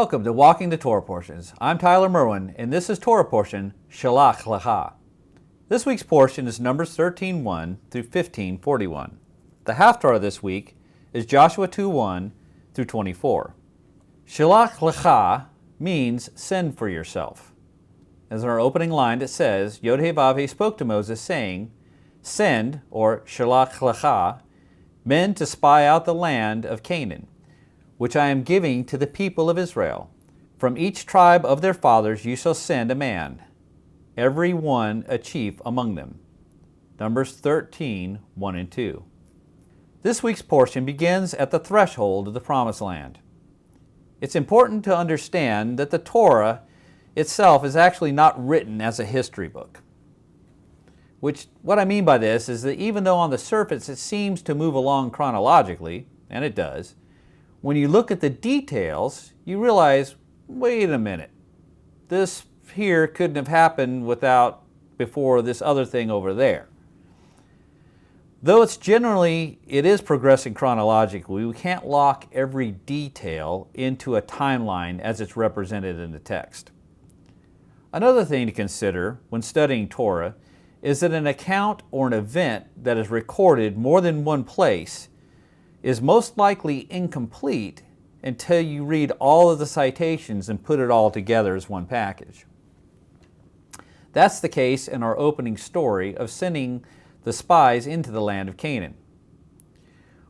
Welcome to Walking the Torah Portions. I'm Tyler Merwin, and this is Torah Portion, Shelach LACH. This week's portion is Numbers 13:1 through 15:41. The Haftarah this week is Joshua 2:1 through 24. Shelach LACH means send for yourself. As in our opening line it says, Yod-Heh-Vav-Heh spoke to Moses, saying, Send, or Shelach LACH, men to spy out the land of Canaan, which I am giving to the people of Israel. From each tribe of their fathers you shall send a man, every one a chief among them. Numbers 13:1 and 2. This week's portion begins at the threshold of the Promised Land. It's important to understand that the Torah itself is actually not written as a history book. What I mean by this is that even though on the surface it seems to move along chronologically, and it does, when you look at the details, you realize, wait a minute, this here couldn't have happened before this other thing over there. Though it is progressing chronologically, we can't lock every detail into a timeline as it's represented in the text. Another thing to consider when studying Torah is that an account or an event that is recorded more than one place is most likely incomplete until you read all of the citations and put it all together as one package. That's the case in our opening story of sending the spies into the land of Canaan.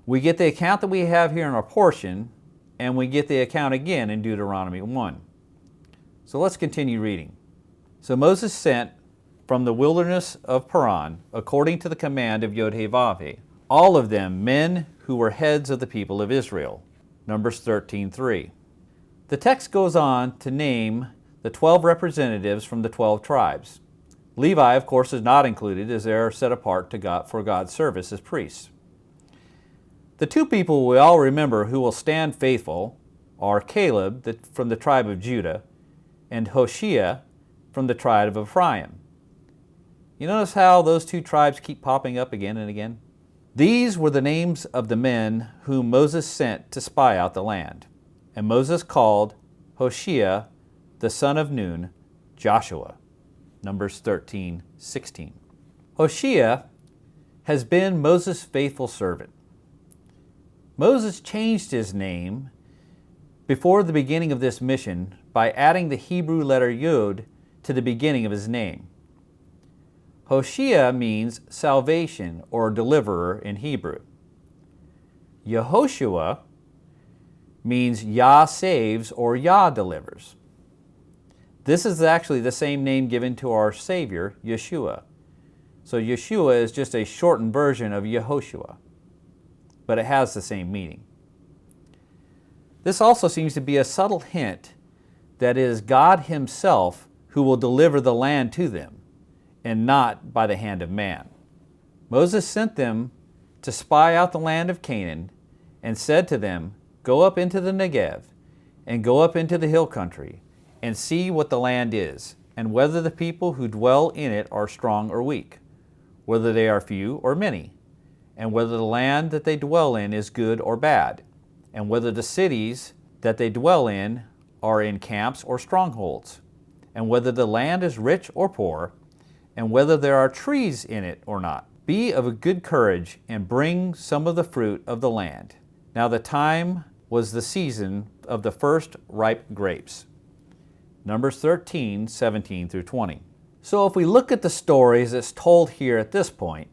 We get the account that we have here in our portion, and we get the account again in Deuteronomy 1. So let's continue reading. So Moses sent from the wilderness of Paran, according to the command of Yod-Heh-Vav-Heh, all of them men who were heads of the people of Israel. Numbers 13:3. The text goes on to name the 12 representatives from the 12 tribes. Levi, of course, is not included as they are set apart to God for God's service as priests. The two people we all remember who will stand faithful are Caleb from the tribe of Judah and Hoshea from the tribe of Ephraim. You notice how those two tribes keep popping up again and again? These were the names of the men whom Moses sent to spy out the land. And Moses called Hoshea, the son of Nun, Joshua. Numbers 13:16. Hoshea has been Moses' faithful servant. Moses changed his name before the beginning of this mission by adding the Hebrew letter Yod to the beginning of his name. Hoshea means salvation or deliverer in Hebrew. Yehoshua means Yah saves or Yah delivers. This is actually the same name given to our Savior, Yeshua. So Yeshua is just a shortened version of Yehoshua, but it has the same meaning. This also seems to be a subtle hint that it is God Himself who will deliver the land to them, and not by the hand of man. Moses sent them to spy out the land of Canaan and said to them, Go up into the Negev and go up into the hill country and see what the land is, and whether the people who dwell in it are strong or weak, whether they are few or many, and whether the land that they dwell in is good or bad, and whether the cities that they dwell in are in camps or strongholds, and whether the land is rich or poor, and whether there are trees in it or not. Be of a good courage and bring some of the fruit of the land. Now the time was the season of the first ripe grapes. Numbers 13:17 through 20. So if we look at the stories that's told here at this point,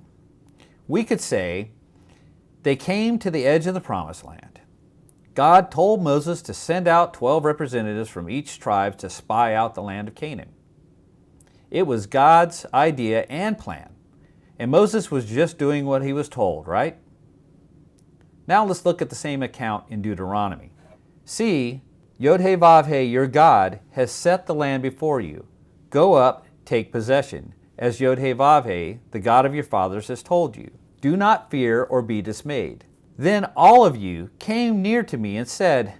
we could say they came to the edge of the Promised Land. God told Moses to send out 12 representatives from each tribe to spy out the land of Canaan. It was God's idea and plan, and Moses was just doing what he was told, right? Now let's look at the same account in Deuteronomy. See, Yod-Heh-Vav-Heh, your God, has set the land before you. Go up, take possession, as Yod-Heh-Vav-Heh, the God of your fathers, has told you. Do not fear or be dismayed. Then all of you came near to me and said,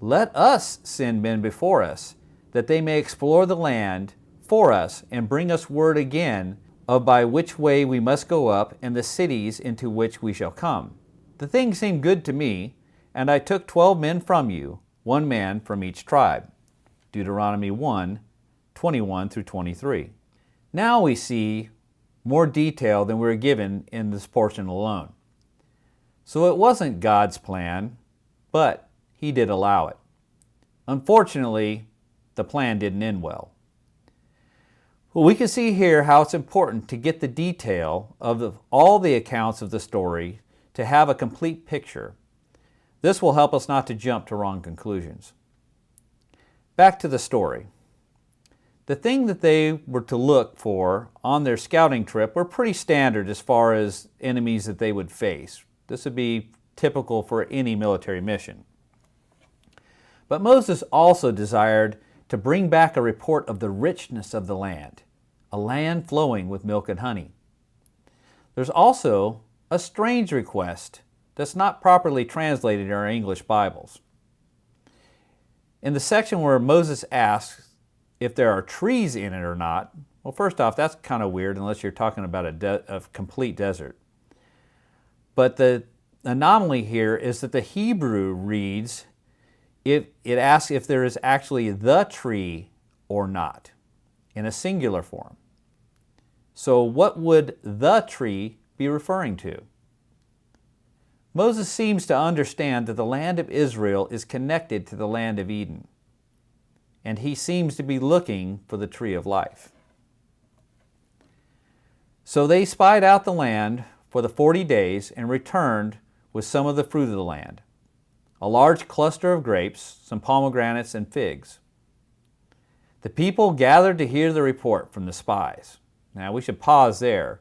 Let us send men before us, that they may explore the land for us and bring us word again of by which way we must go up and the cities into which we shall come. The thing seemed good to me, and I took 12 men from you, one man from each tribe. Deuteronomy 1:21 through 23. Now we see more detail than we were given in this portion alone. So it wasn't God's plan, but He did allow it. Unfortunately, the plan didn't end well. Well, we can see here how it's important to get the detail of all the accounts of the story to have a complete picture. This will help us not to jump to wrong conclusions. Back to the story. The thing that they were to look for on their scouting trip were pretty standard as far as enemies that they would face. This would be typical for any military mission. But Moses also desired to bring back a report of the richness of the land, a land flowing with milk and honey. There's also a strange request that's not properly translated in our English Bibles. In the section where Moses asks if there are trees in it or not, well, first off, that's kind of weird unless you're talking about a complete desert. But the anomaly here is that the Hebrew reads, it asks if there is actually the tree or not, in a singular form. So what would the tree be referring to? Moses seems to understand that the land of Israel is connected to the land of Eden, and he seems to be looking for the tree of life. So they spied out the land for the 40 days and returned with some of the fruit of the land, a large cluster of grapes, some pomegranates, and figs. The people gathered to hear the report from the spies. Now we should pause there.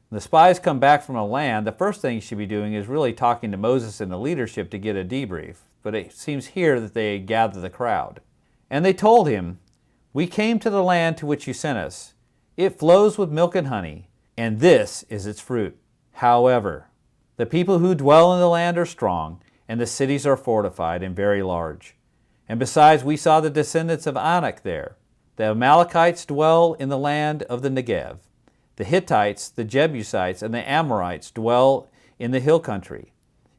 When the spies come back from a land, the first thing you should be doing is really talking to Moses and the leadership to get a debrief. But it seems here that they gather the crowd. And they told him, "We came to the land to which you sent us. It flows with milk and honey, and this is its fruit. However, the people who dwell in the land are strong, and the cities are fortified and very large. And besides, we saw the descendants of Anak there. The Amalekites dwell in the land of the Negev. The Hittites, the Jebusites, and the Amorites dwell in the hill country.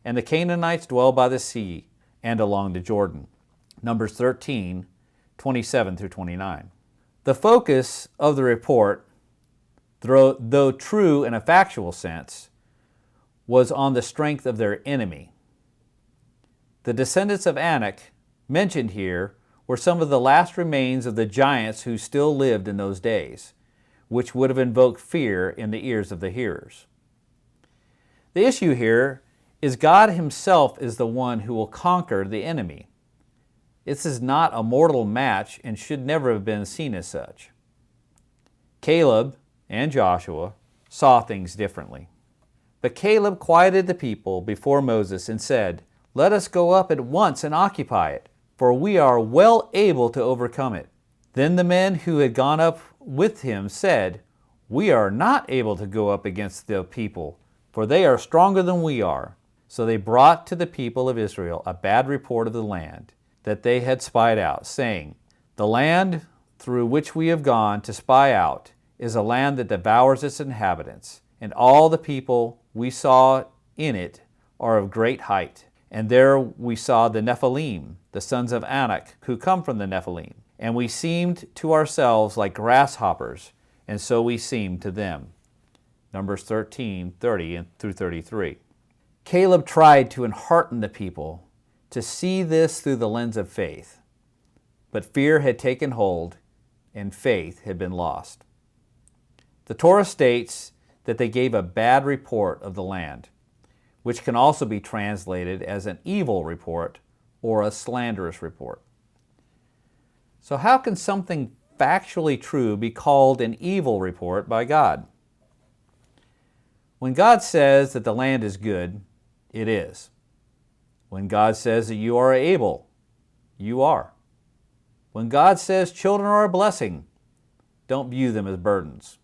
And the Canaanites dwell by the sea and along the Jordan." Numbers 13:27 through 29. The focus of the report, though true in a factual sense, was on the strength of their enemy. The descendants of Anak, mentioned here, were some of the last remains of the giants who still lived in those days, which would have invoked fear in the ears of the hearers. The issue here is God Himself is the one who will conquer the enemy. This is not a mortal match and should never have been seen as such. Caleb and Joshua saw things differently. But Caleb quieted the people before Moses and said, "Let us go up at once and occupy it, for we are well able to overcome it." Then the men who had gone up with him said, "We are not able to go up against the people, for they are stronger than we are." So they brought to the people of Israel a bad report of the land that they had spied out, saying, "The land through which we have gone to spy out is a land that devours its inhabitants, and all the people we saw in it are of great height. And there we saw the Nephilim, the sons of Anak, who come from the Nephilim. And we seemed to ourselves like grasshoppers, and so we seemed to them." Numbers 13:30 through 33. Caleb tried to enhearten the people to see this through the lens of faith. But fear had taken hold, and faith had been lost. The Torah states that they gave a bad report of the land, which can also be translated as an evil report or a slanderous report. So how can something factually true be called an evil report by God? When God says that the land is good, it is. When God says that you are able, you are. When God says children are a blessing, don't view them as burdens.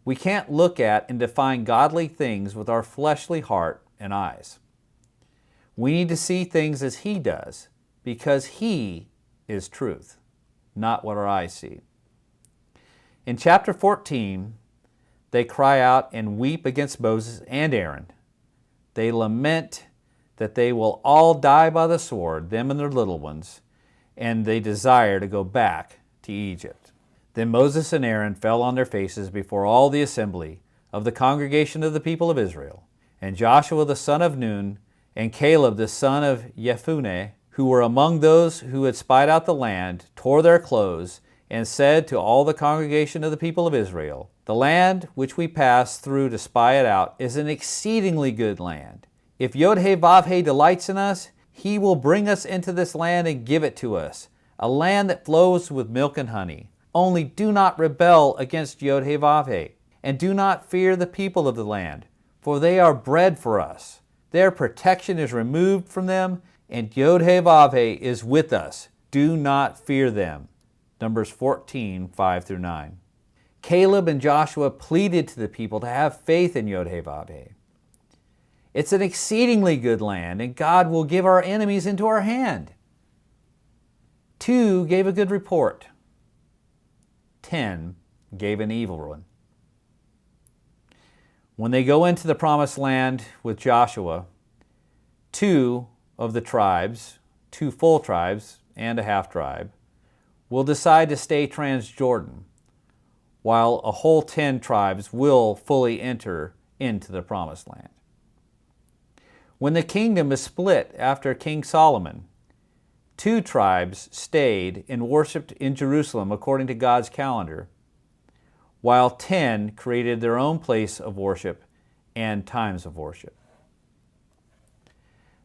We can't look at and define godly things with our fleshly heart and eyes. We need to see things as He does, because He is truth, not what our eyes see. In chapter 14, they cry out and weep against Moses and Aaron. They lament that they will all die by the sword, them and their little ones, and they desire to go back to Egypt. Then Moses and Aaron fell on their faces before all the assembly of the congregation of the people of Israel. And Joshua the son of Nun and Caleb the son of Jephunneh, who were among those who had spied out the land, tore their clothes and said to all the congregation of the people of Israel, "The land which we passed through to spy it out is an exceedingly good land. If Yod-Heh-Vav-Heh delights in us, he will bring us into this land and give it to us, a land that flows with milk and honey. Only do not rebel against Yod-Heh-Vav-Heh, and do not fear the people of the land, for they are bread for us. Their protection is removed from them, and Yod-Heh-Vav-Heh is with us. Do not fear them." Numbers 14, 5-9. Caleb and Joshua pleaded to the people to have faith in Yod-Heh-Vav-Heh. It's an exceedingly good land, and God will give our enemies into our hand. 2 gave a good report. 10 gave an evil one. When they go into the promised land with Joshua, 2 of the tribes, 2 full tribes and a half tribe, will decide to stay Transjordan, while a whole 10 tribes will fully enter into the promised land. When the kingdom is split after King Solomon, 2 tribes stayed and worshiped in Jerusalem according to God's calendar, while 10 created their own place of worship and times of worship.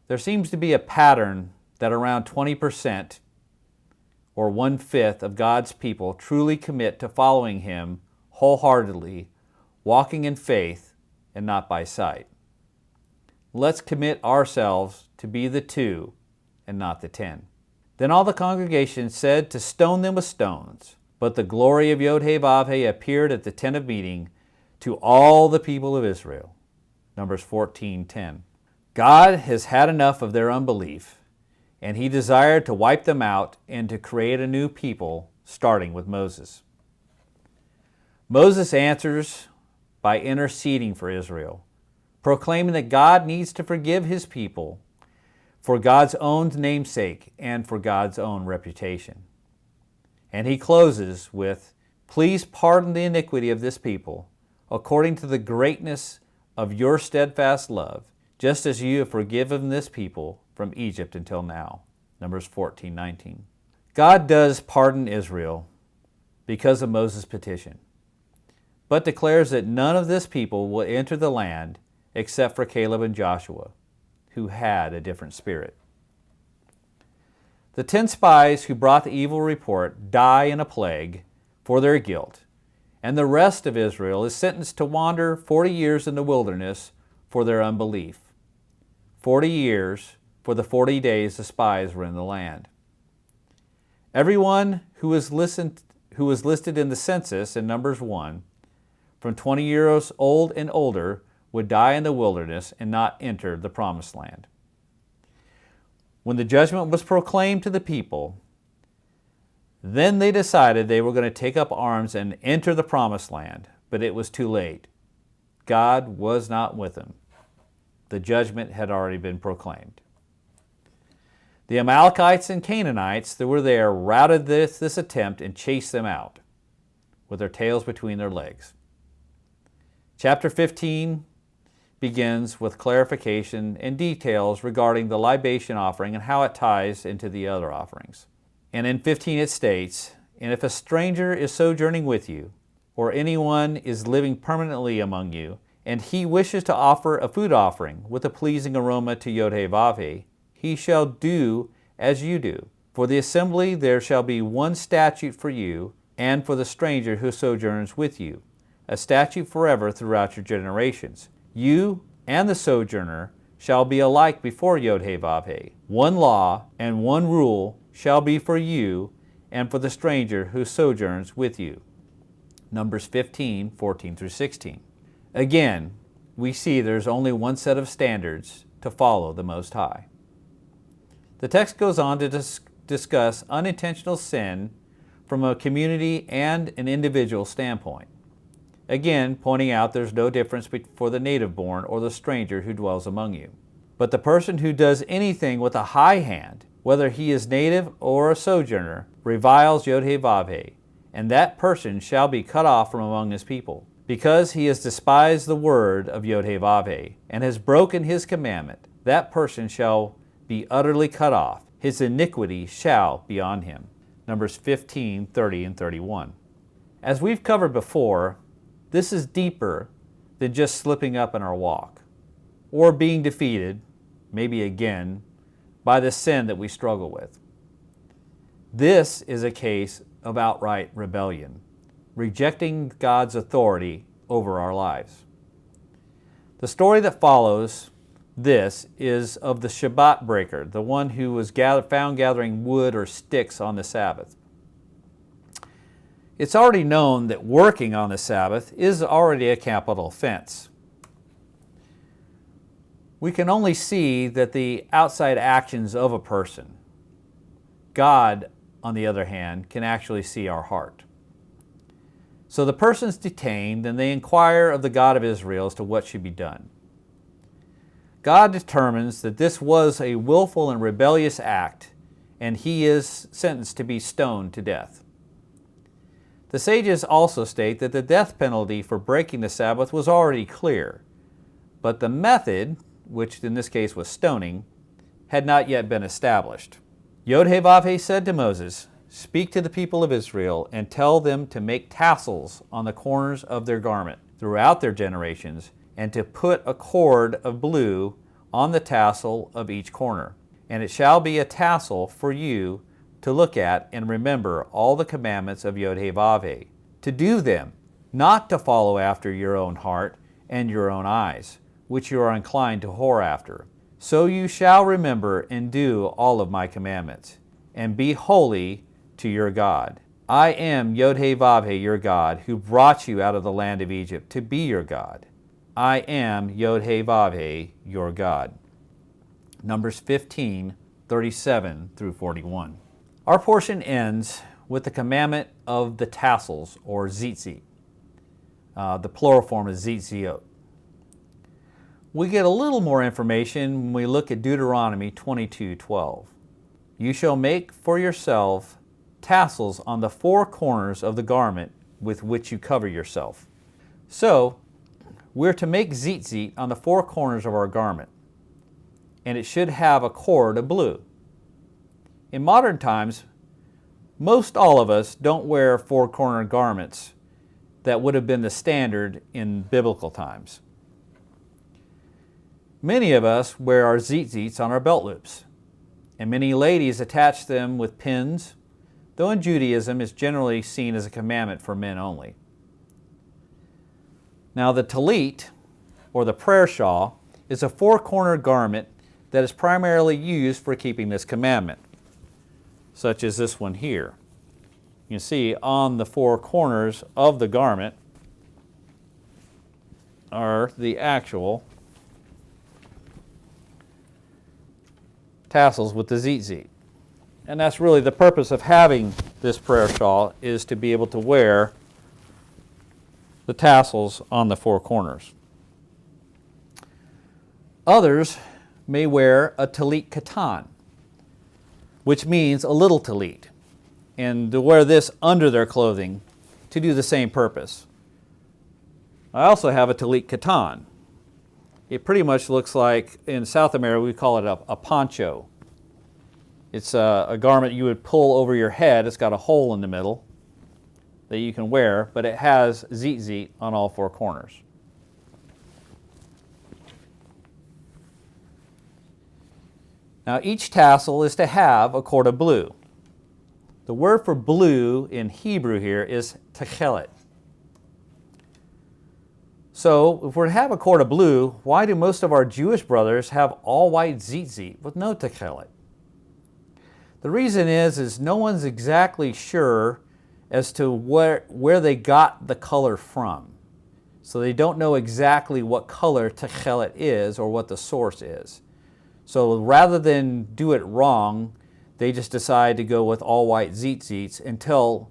There seems to be a pattern that around 20% or 1/5 of God's people truly commit to following Him wholeheartedly, walking in faith and not by sight. Let's commit ourselves to be the 2 and not the 10. Then all the congregation said to stone them with stones. But the glory of Yod-Heh-Vav-Heh appeared at the tent of meeting to all the people of Israel. Numbers 14:10. God has had enough of their unbelief, and He desired to wipe them out and to create a new people, starting with Moses. Moses answers by interceding for Israel, proclaiming that God needs to forgive His people for God's own namesake and for God's own reputation. And he closes with, "Please pardon the iniquity of this people, according to the greatness of your steadfast love, just as you have forgiven this people from Egypt until now." Numbers 14:19. God does pardon Israel because of Moses' petition, but declares that none of this people will enter the land except for Caleb and Joshua, who had a different spirit. The 10 spies who brought the evil report die in a plague for their guilt, and the rest of Israel is sentenced to wander 40 years in the wilderness for their unbelief. 40 years for the 40 days the spies were in the land. Everyone who was listed in the census in Numbers 1, from 20 years old and older, would die in the wilderness and not enter the promised land. When the judgment was proclaimed to the people, then they decided they were going to take up arms and enter the promised land, but it was too late. God was not with them. The judgment had already been proclaimed. The Amalekites and Canaanites that were there routed this attempt and chased them out with their tails between their legs. Chapter 15 begins with clarification and details regarding the libation offering and how it ties into the other offerings. And in 15 it states, "And if a stranger is sojourning with you, or anyone is living permanently among you, and he wishes to offer a food offering with a pleasing aroma to Yod-Heh-Vav-Heh, he shall do as you do. For the assembly there shall be one statute for you and for the stranger who sojourns with you, a statute forever throughout your generations. You and the sojourner shall be alike before Yod-Heh-Vav-Heh. One law and one rule shall be for you and for the stranger who sojourns with you." Numbers 15, 14-16. Again, we see there's only one set of standards to follow the Most High. The text goes on to discuss unintentional sin from a community and an individual standpoint. Again, pointing out there's no difference for the native born or the stranger who dwells among you. But the person who does anything with a high hand, whether he is native or a sojourner, reviles Yod-Heh-Vav-Heh, and that person shall be cut off from among his people. Because he has despised the word of Yod-Heh-Vav-Heh, and has broken his commandment, that person shall be utterly cut off. His iniquity shall be on him. Numbers 15, 30, and 31. As we've covered before, this is deeper than just slipping up in our walk, or being defeated, maybe again, by the sin that we struggle with. This is a case of outright rebellion, rejecting God's authority over our lives. The story that follows this is of the Shabbat breaker, the one who was found gathering wood or sticks on the Sabbath. It's already known that working on the Sabbath is already a capital offense. We can only see that the outside actions of a person. God, on the other hand, can actually see our heart. So the person's detained, and they inquire of the God of Israel as to what should be done. God determines that this was a willful and rebellious act, and he is sentenced to be stoned to death. The sages also state that the death penalty for breaking the Sabbath was already clear, but the method, which in this case was stoning, had not yet been established. Yod-Heh-Vav-Heh said to Moses, "Speak to the people of Israel and tell them to make tassels on the corners of their garment throughout their generations, and to put a cord of blue on the tassel of each corner. And it shall be a tassel for you to look at and remember all the commandments of Yod-Heh-Vav-Heh, to do them, not to follow after your own heart and your own eyes, which you are inclined to whore after. So you shall remember and do all of my commandments, and be holy to your God. I am Yod-Heh-Vav-Heh, your God, who brought you out of the land of Egypt to be your God. I am Yod-Heh-Vav-Heh, your God." Numbers 15, 37 through 41. Our portion ends with the commandment of the tassels, or tzitzit. The plural form is tzitziot. We get a little more information when we look at Deuteronomy 22:12. "You shall make for yourself tassels on the four corners of the garment with which you cover yourself." So, we're to make tzitzit on the four corners of our garment, and it should have a cord of blue. In modern times, most all of us don't wear four-cornered garments that would have been the standard in biblical times. Many of us wear our tzitzits on our belt loops, and many ladies attach them with pins, though in Judaism it's generally seen as a commandment for men only. Now the talit, or the prayer shawl, is a four-cornered garment that is primarily used for keeping this commandment, such as this one here. You can see on the four corners of the garment are the actual tassels with the tzitzit. And that's really the purpose of having this prayer shawl, is to be able to wear the tassels on the four corners. Others may wear a talit katan, which means a little talit, and to wear this under their clothing to do the same purpose. I also have a talit katan. It pretty much looks like, in South America we call it a poncho. It's a garment you would pull over your head. It's got a hole in the middle that you can wear, but it has tzitzit on all four corners. Now each tassel is to have a cord of blue. The word for blue in Hebrew here is techelet. So if we're to have a cord of blue, why do most of our Jewish brothers have all white tzitzit with no techelet? The reason is no one's exactly sure as to where they got the color from. So they don't know exactly what color techelet is or what the source is. So rather than do it wrong, they just decide to go with all white tzitzits until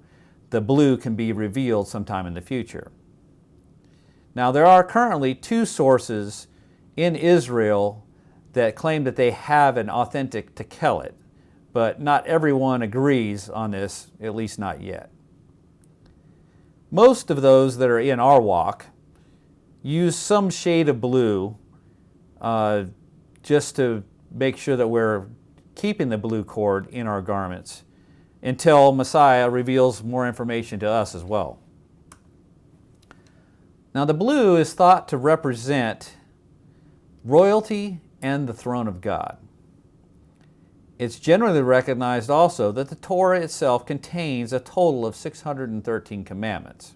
the blue can be revealed sometime in the future. Now there are currently two sources in Israel that claim that they have an authentic tekelet, but not everyone agrees on this, at least not yet. Most of those that are in our walk use some shade of blue just to make sure that we're keeping the blue cord in our garments until Messiah reveals more information to us as well. Now, the blue is thought to represent royalty and the throne of God. It's generally recognized also that the Torah itself contains a total of 613 commandments.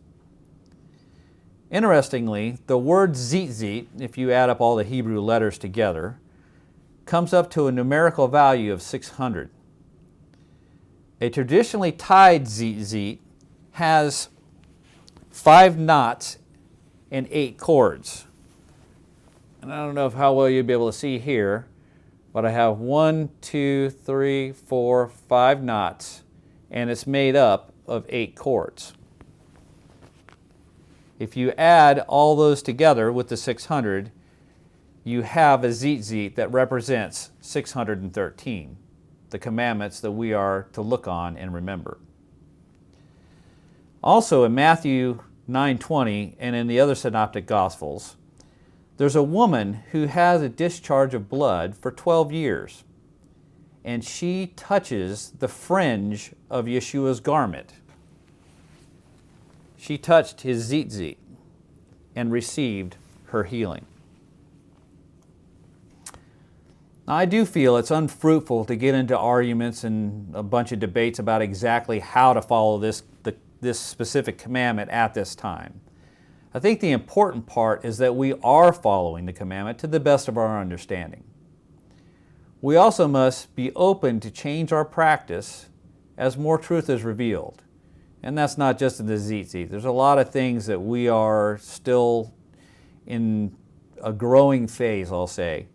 Interestingly, the word tzitzit, if you add up all the Hebrew letters together, comes up to a numerical value of 600. A traditionally tied tzitzit has 5 knots and 8 cords. And I don't know how well you'll be able to see here, but I have 1, 2, 3, 4, 5 knots, and it's made up of 8 cords. If you add all those together with the 600, you have a tzitzit that represents 613, the commandments that we are to look on and remember. Also in Matthew 9:20 and in the other synoptic gospels, there's a woman who has a discharge of blood for 12 years, and she touches the fringe of Yeshua's garment. She touched his tzitzit and received her healing. Now, I do feel it's unfruitful to get into arguments and a bunch of debates about exactly how to follow this specific commandment at this time. I think the important part is that we are following the commandment to the best of our understanding. We also must be open to change our practice as more truth is revealed. And that's not just in the tzitzit. There's a lot of things that we are still in a growing phase, I'll say,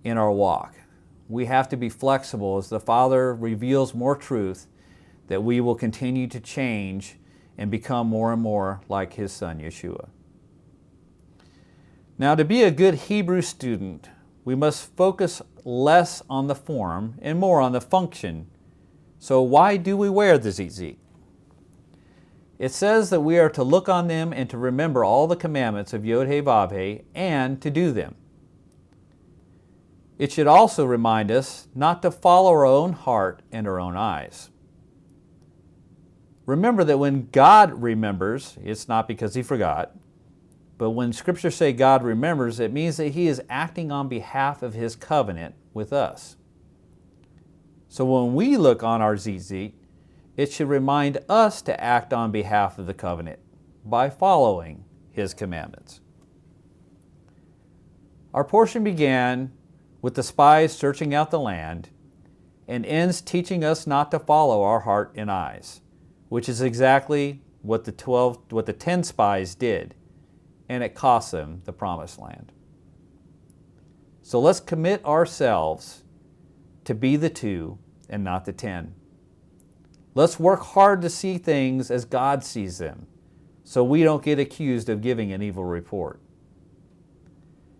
in our walk. We have to be flexible as the Father reveals more truth, that we will continue to change and become more and more like His Son, Yeshua. Now, to be a good Hebrew student, we must focus less on the form and more on the function. So why do we wear the tzitzit? It says that we are to look on them and to remember all the commandments of Yod-Heh-Vav-Heh and to do them. It should also remind us not to follow our own heart and our own eyes. Remember that when God remembers, it's not because He forgot, but when Scriptures say God remembers, it means that He is acting on behalf of His covenant with us. So when we look on our tzitzit, it should remind us to act on behalf of the covenant by following His commandments. Our portion began with the spies searching out the land and ends teaching us not to follow our heart and eyes, which is exactly what the 10 spies did, and it cost them the promised land. So let's commit ourselves to be the 2 and not the 10. Let's work hard to see things as God sees them, so we don't get accused of giving an evil report.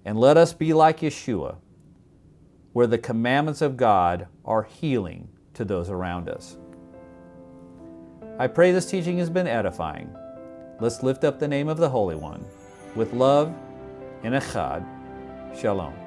And let us be like Yeshua, where the commandments of God are healing to those around us. I pray this teaching has been edifying. Let's lift up the name of the Holy One with love and echad. Shalom.